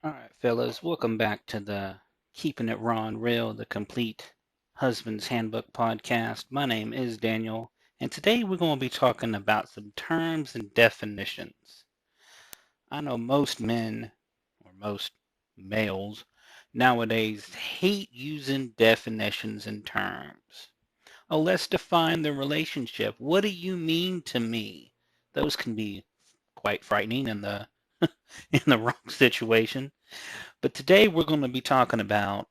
All right, fellas, welcome back to the Keeping It Raw and Real, the complete Husband's Handbook podcast. My name is Daniel, and today we're going to be talking about some terms and definitions. I know most men, or most males, nowadays hate using definitions and terms. Oh, let's define the relationship. What do you mean to me? Those can be quite frightening in the in the wrong situation. But today we're going to be talking about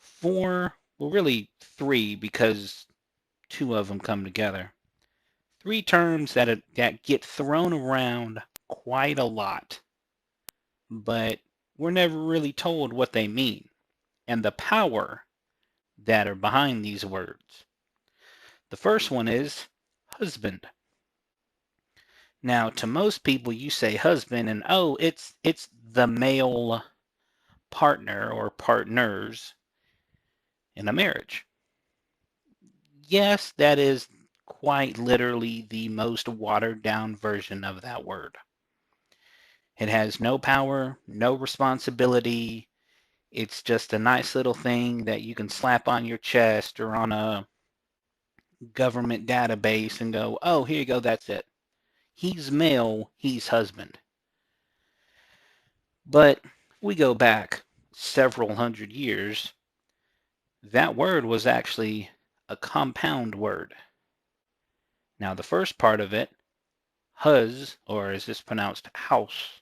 four, well, really three, because two of them come together. Three terms that get thrown around quite a lot, but we're never really told what they mean and the power that are behind these words. The first one is husband. Now, to most people, you say husband, and oh, it's the male partner or partners in a marriage. Yes, that is quite literally the most watered down version of that word. It has no power, no responsibility. It's just a nice little thing that you can slap on your chest or on a government database and go, oh, here you go, that's it. He's male, he's husband. But we go back several hundred years, that word was actually a compound word. Now, the first part of it, hus, or is this pronounced house,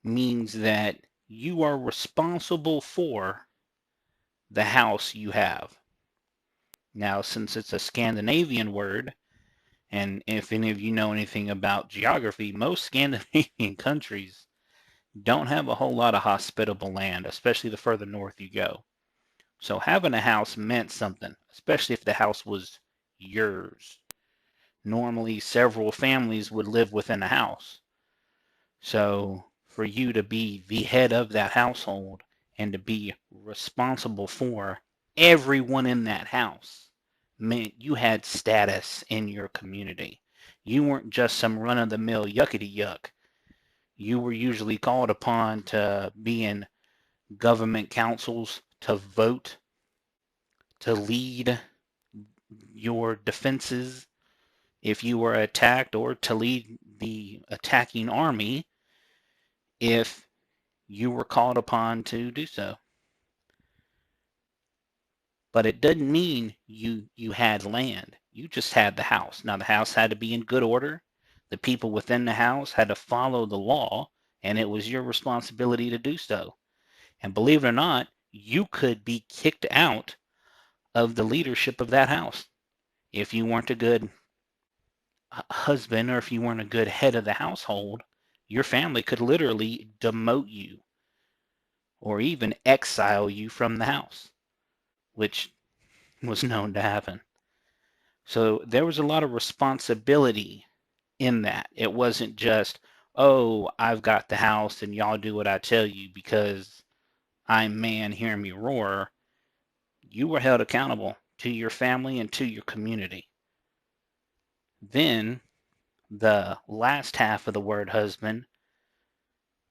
means that you are responsible for the house you have. Now, since it's a Scandinavian word, and if any of you know anything about geography, most Scandinavian countries don't have a whole lot of hospitable land, especially the further north you go. So having a house meant something, especially if the house was yours. Normally, several families would live within a house. So for you to be the head of that household and to be responsible for everyone in that house meant you had status in your community. You weren't just some run of the mill yuckety yuck. You were usually called upon to be in government councils, to vote, to lead your defenses if you were attacked, or to lead the attacking army if you were called upon to do so. But it didn't mean you had land. You just had the house. Now the house had to be in good order. The people within the house had to follow the law, and it was your responsibility to do so. And believe it or not, you could be kicked out of the leadership of that house if you weren't a good husband, or if you weren't a good head of the household. Your family could literally demote you or even exile you from the house, which was known to happen. So there was a lot of responsibility in that. It wasn't just, oh, I've got the house and y'all do what I tell you because I'm man, hear me roar. You were held accountable to your family and to your community. Then the last half of the word husband,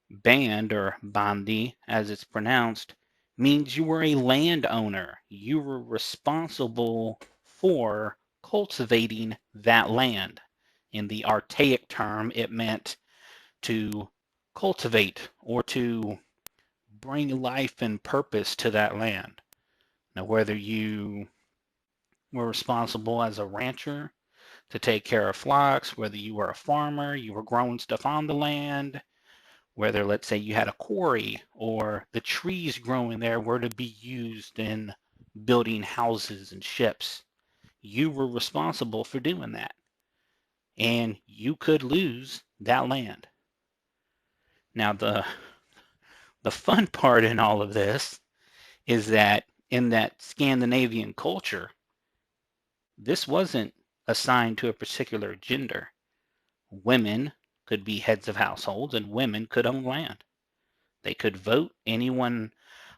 band or bandi as it's pronounced, means you were a landowner. You were responsible for cultivating that land. In the archaic term, it meant to cultivate or to bring life and purpose to that land. Now, whether you were responsible as a rancher to take care of flocks, whether you were a farmer, you were growing stuff on the land, whether, let's say, you had a quarry or the trees growing there were to be used in building houses and ships, you were responsible for doing that. And you could lose that land. Now, the fun part in all of this is that in that Scandinavian culture, this wasn't assigned to a particular gender. Women could be heads of households and women could own land. They could vote. Anyone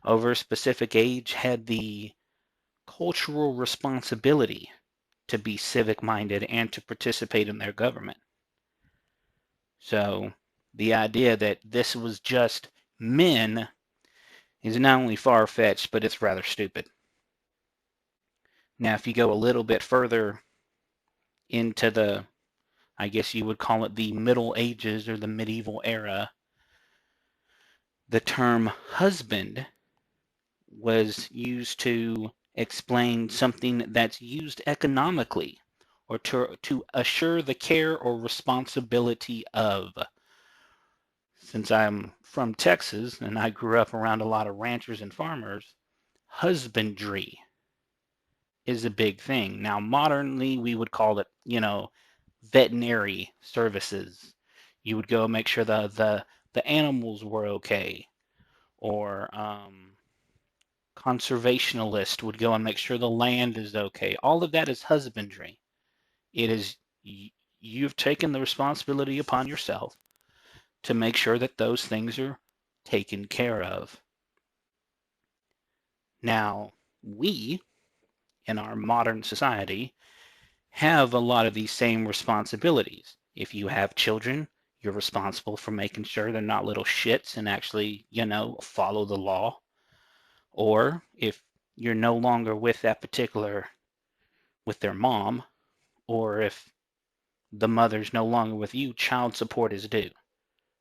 over a specific age had the cultural responsibility to be civic minded and to participate in their government. So The idea that this was just men is not only far-fetched, but it's rather stupid. Now, if you go a little bit further into the, I guess you would call it the Middle Ages or the medieval era, the term husband was used to explain something that's used economically or to assure the care or responsibility of. Since I'm from Texas and I grew up around a lot of ranchers and farmers, husbandry is a big thing. Now, modernly, we would call it, veterinary services. You would go make sure the animals were okay, or conservationalist would go and make sure the land is okay. All of that is husbandry. It is you've taken the responsibility upon yourself to make sure that those things are taken care of. Now, we in our modern society have a lot of these same responsibilities. If you have children, you're responsible for making sure they're not little shits and actually, follow the law. Or if you're no longer with with their mom, or if the mother's no longer with you, child support is due.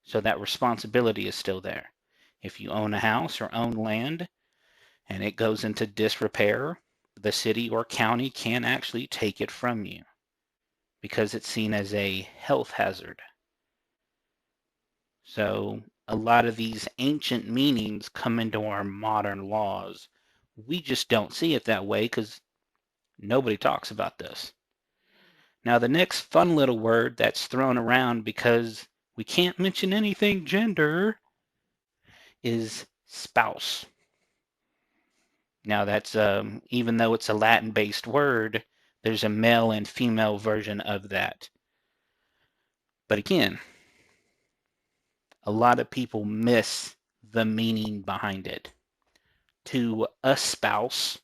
So that responsibility is still there. If you own a house or own land and it goes into disrepair, the city or county can actually take it from you because it's seen as a health hazard. So a lot of these ancient meanings come into our modern laws. We just don't see it that way because nobody talks about this. Now, the next fun little word that's thrown around because we can't mention anything gender is spouse. Now, that's even though it's a Latin-based word, there's a male and female version of that. But again, a lot of people miss the meaning behind it. To espouse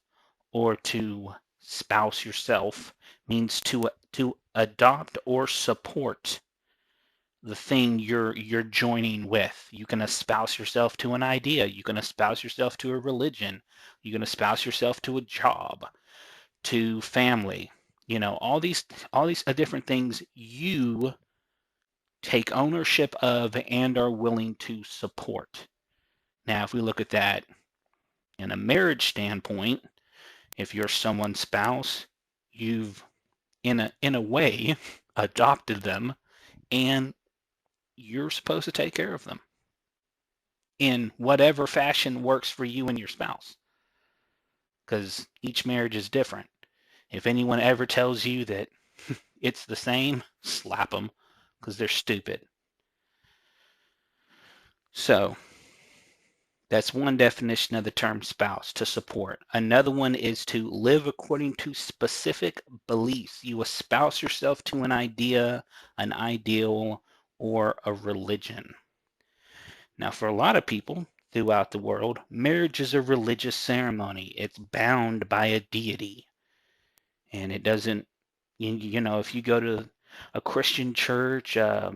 or to spouse yourself means to adopt or support the thing you're joining with. You can espouse yourself to an idea. You can espouse yourself to a religion. You can espouse yourself to a job, to family. All these different things you take ownership of and are willing to support. Now, if we look at that in a marriage standpoint, if you're someone's spouse, you've in a way adopted them and you're supposed to take care of them in whatever fashion works for you and your spouse, because each marriage is different. If anyone ever tells you that it's the same, slap them because they're stupid. So that's one definition of the term spouse, to support. Another one is to live according to specific beliefs. You espouse yourself to an idea, an ideal, or a religion. Now, for a lot of people throughout the world, marriage is a religious ceremony. It's bound by a deity. And it doesn't, if you go to a Christian church, a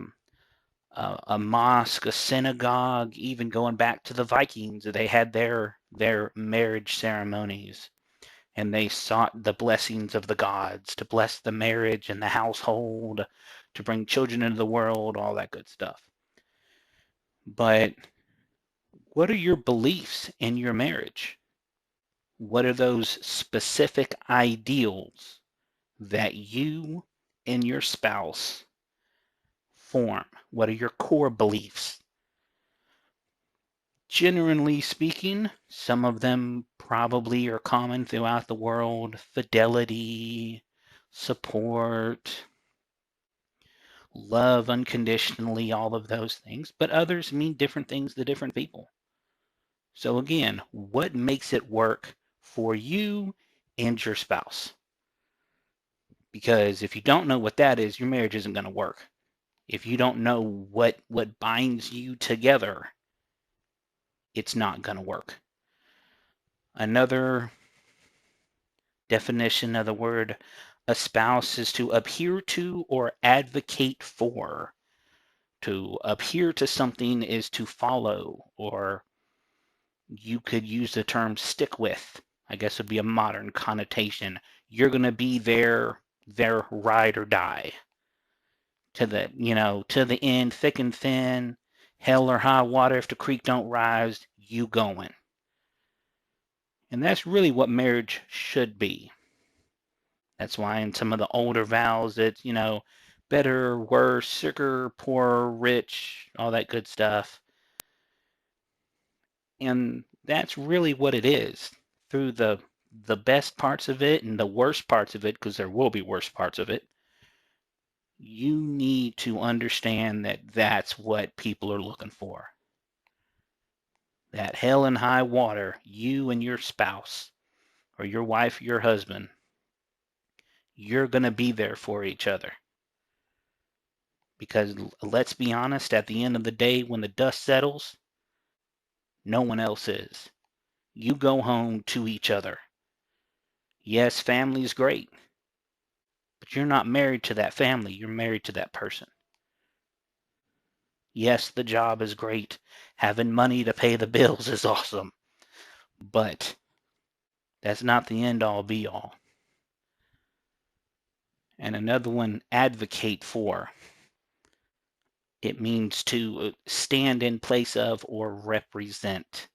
mosque, a synagogue, even going back to the Vikings, they had their marriage ceremonies. And they sought the blessings of the gods to bless the marriage and the household, to bring children into the world, all that good stuff. But what are your beliefs in your marriage? What are those specific ideals that you and your spouse form? What are your core beliefs? Generally speaking, some of them probably are common throughout the world: fidelity, support, love unconditionally, all of those things. But others mean different things to different people. So again, what makes it work for you and your spouse? Because if you don't know what that is, your marriage isn't going to work. If you don't know what binds you together, it's not going to work. Another definition of the word espouse is to adhere to or advocate for. To adhere to something is to follow, or you could use the term stick with. I guess would be a modern connotation. You're going to be their ride or die to the end, thick and thin, hell or high water. If the creek don't rise, you going. And that's really what marriage should be. That's why in some of the older vows, it's, better, worse, sicker, poorer, rich, all that good stuff. And that's really what it is. Through the best parts of it and the worst parts of it, because there will be worse parts of it, you need to understand that that's what people are looking for. That hell and high water, you and your spouse, or your wife, or your husband, you're going to be there for each other. Because let's be honest, at the end of the day, when the dust settles, no one else is. You go home to each other. Yes, family is great, but you're not married to that family. You're married to that person. Yes, the job is great. Having money to pay the bills is awesome. But that's not the end all be all. And another one, advocate for. It means to stand in place of or represent.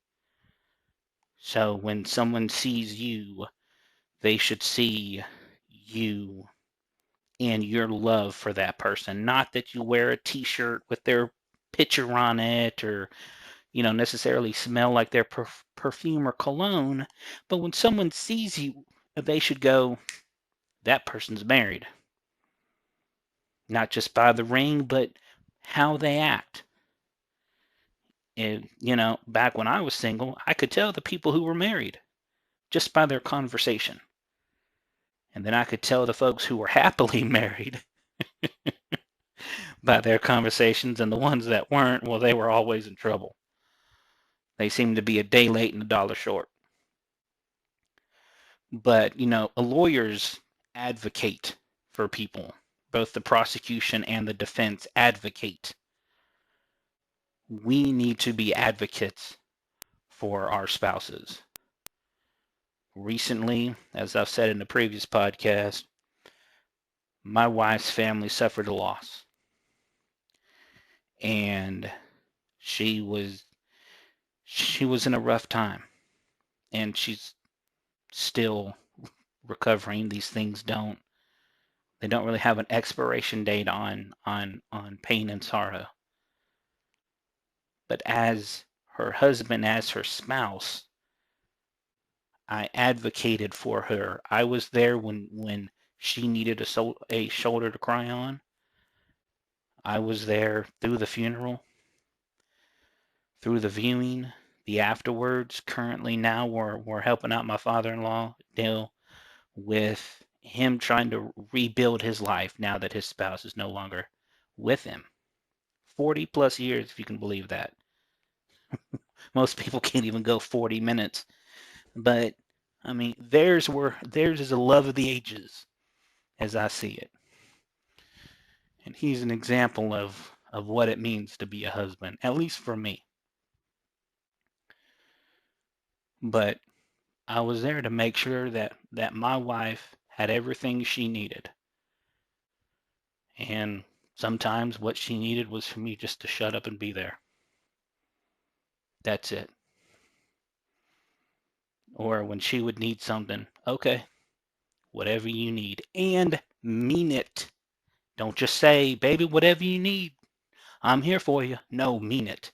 So when someone sees you, they should see you and your love for that person. Not that you wear a t-shirt with their picture on it, or necessarily smell like their perfume or cologne, but when someone sees you, they should go, that person's married. Not just by the ring, but how they act. And, back when I was single, I could tell the people who were married just by their conversation. And then I could tell the folks who were happily married by their conversations, and the ones that weren't, well, they were always in trouble. They seemed to be a day late and a dollar short. But, lawyers advocate for people. Both the prosecution and the defense advocate. We need to be advocates for our spouses. Recently, as I've said in the previous podcast, my wife's family suffered a loss. And she was in a rough time. And she's still recovering. These things don't really have an expiration date on pain and sorrow. But as her husband, as her spouse, I advocated for her. I was there when she needed a shoulder to cry on. I was there through the funeral, through the viewing, the afterwards. Currently now we're helping out my father-in-law deal with him trying to rebuild his life now that his spouse is no longer with him. 40 plus years, if you can believe that. Most people can't even go 40 minutes. But I mean, theirs is a love of the ages, as I see it. And he's an example of what it means to be a husband, at least for me. But I was there to make sure that my wife had everything she needed. And sometimes what she needed was for me just to shut up and be there. That's it. Or when she would need something, okay, whatever you need. And mean it. Don't just say, baby, whatever you need, I'm here for you. No, mean it.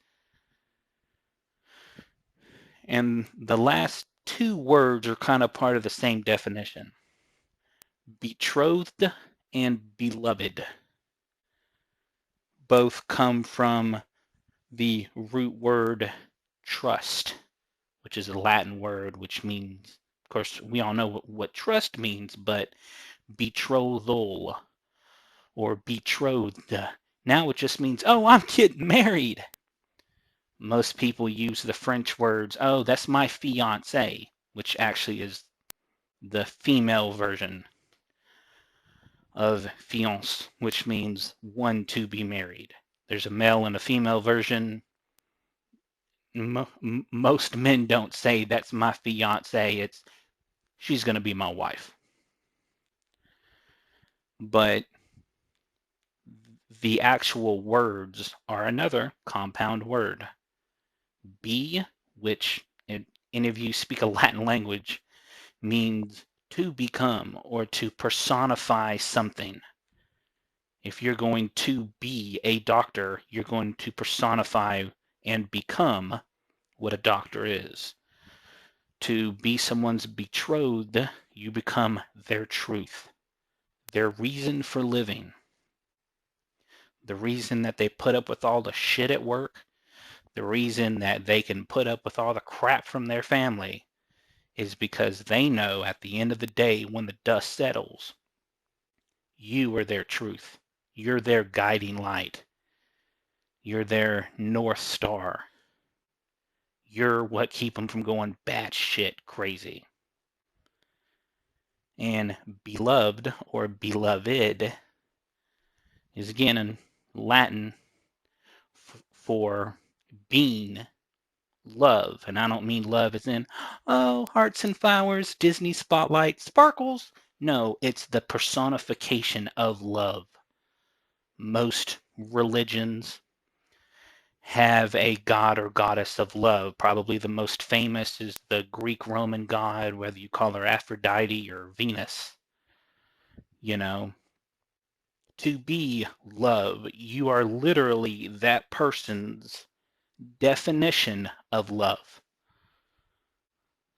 And the last two words are kind of part of the same definition. Betrothed and beloved both come from the root word trust, which is a Latin word, which means, of course, we all know what trust means, but betrothal or betrothed. Now it just means, oh, I'm getting married. Most people use the French words, oh, that's my fiance, which actually is the female version of fiance, which means one to be married. There's a male and a female version. Most men don't say that's my fiance. It's she's going to be my wife. But the actual words are another compound word. Be, which if any of you speak a Latin language, means to become or to personify something. If you're going to be a doctor, you're going to personify and become what a doctor is. To be someone's betrothed, you become their truth, their reason for living, the reason that they put up with all the shit at work, the reason that they can put up with all the crap from their family is because they know at the end of the day, when the dust settles, you are their truth. You're their guiding light. You're their North Star. You're what keep them from going batshit crazy. And beloved or beloved is again in Latin for being love. And I don't mean love as in, oh, hearts and flowers, Disney spotlight, sparkles. No, it's the personification of love. Most religions have a god or goddess of love. Probably the most famous is the Greek Roman god, whether you call her Aphrodite or Venus. You know, to be love, you are literally that person's definition of love.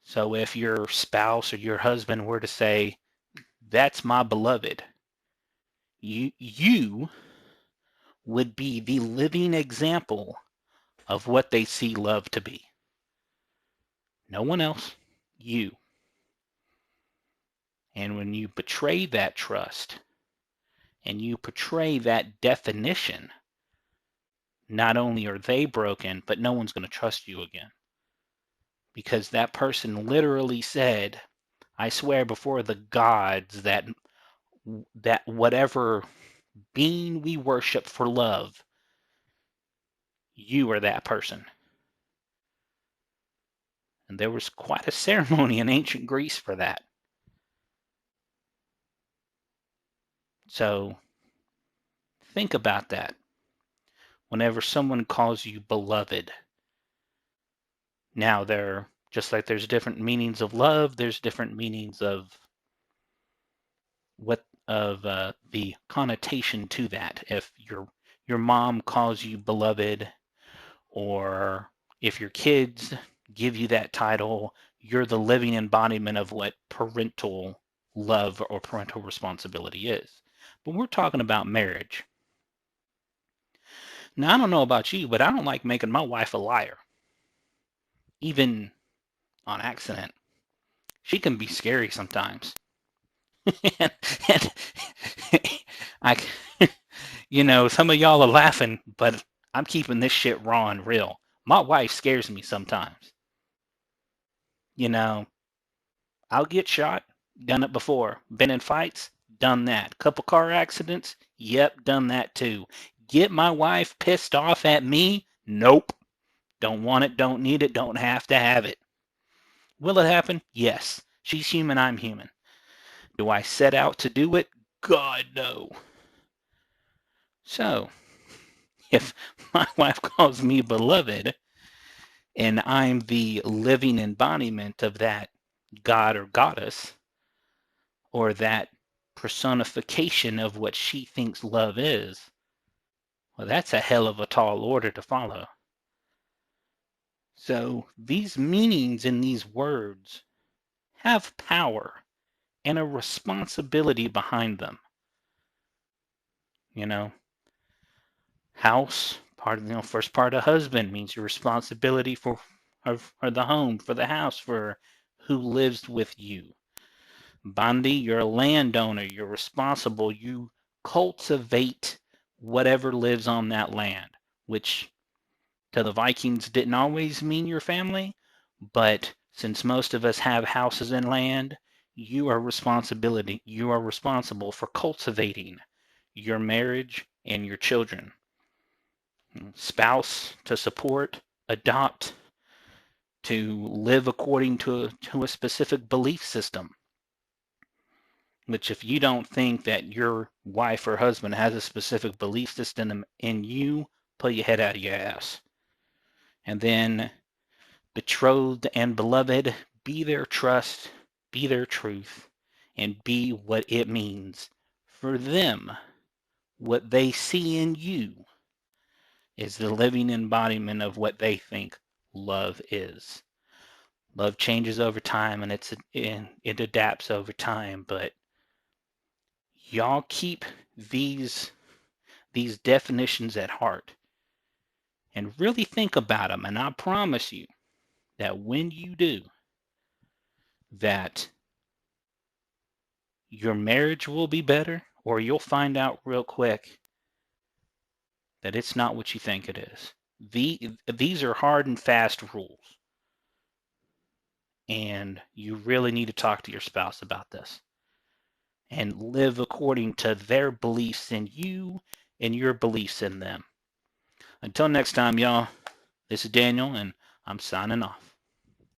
So if your spouse or your husband were to say, that's my beloved, you would be the living example of what they see love to be. No one else, you. And when you betray that trust and you portray that definition, not only are they broken, but no one's going to trust you again. Because that person literally said, I swear before the gods that whatever being we worship for love, you are that person. And there was quite a ceremony in ancient Greece for that. So think about that. Whenever someone calls you beloved, now they're just like there's different meanings of love, there's different meanings of the connotation to that. If your mom calls you beloved, or if your kids give you that title, you're the living embodiment of what parental love or parental responsibility is. But we're talking about marriage. Now, I don't know about you, but I don't like making my wife a liar, even on accident. She can be scary sometimes. and I, some of y'all are laughing, but I'm keeping this shit raw and real. My wife scares me sometimes. I'll get shot, done it before. Been in fights, done that. Couple car accidents, yep, done that too. Get my wife pissed off at me? Nope. Don't want it, don't need it, don't have to have it. Will it happen? Yes. She's human, I'm human. Do I set out to do it? God, no. So, if my wife calls me beloved and I'm the living embodiment of that god or goddess, or that personification of what she thinks love is, well, that's a hell of a tall order to follow. So these meanings in these words have power and a responsibility behind them. House, part of first part of husband means your responsibility for the home, for the house, for who lives with you. Bandi, you're a landowner, you're responsible, you cultivate whatever lives on that land, which to the Vikings didn't always mean your family, but since most of us have houses and land, you are responsible for cultivating your marriage and your children. spouse to support, adopt, to live according to a specific belief system. Which, if you don't think that your wife or husband has a specific belief system in you, pull your head out of your ass. And then, betrothed and beloved, be their trust, be their truth, and be what it means for them. What they see in you is the living embodiment of what they think love is. Love changes over time, and it adapts over time, but y'all keep these definitions at heart and really think about them, and I promise you that when you do, that your marriage will be better, or you'll find out real quick that it's not what you think it is. These are hard and fast rules, and you really need to talk to your spouse about this and live according to their beliefs in you and your beliefs in them. Until next time, y'all, this is Daniel, and I'm signing off.